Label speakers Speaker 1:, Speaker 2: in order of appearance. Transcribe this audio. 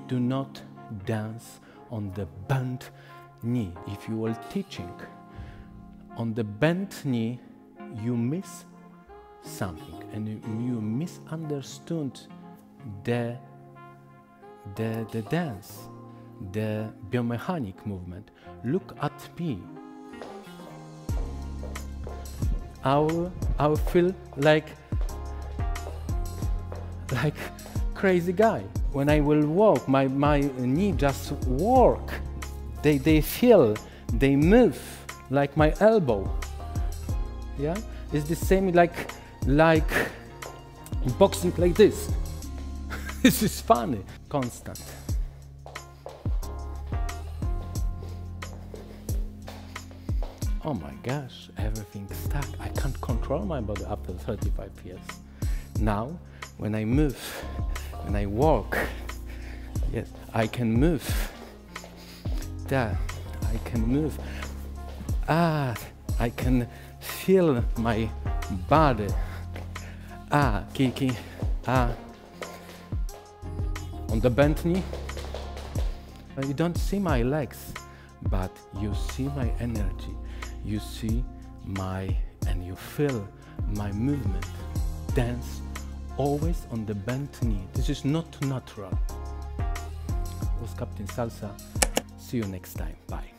Speaker 1: do not dance on the bent knee. If you are teaching on the bent knee, you miss something and you misunderstood the dance, the biomechanic movement. Look at me. I will feel like crazy guy. When I will walk, my knee just work. They feel, they move like my elbow. Yeah, it's the same like boxing like this. This is funny. Constant. Oh my gosh, everything's stuck. I can't control my body after 35 years. Now, when I move, when I walk, yes, I can move. There, I can move. I can feel my body. Kiki. On the bent knee, you don't see my legs, but you see my energy. You see and you feel my movement. Dance always on the bent knee. This is not natural. I was Captain Salsa. See you next time. Bye.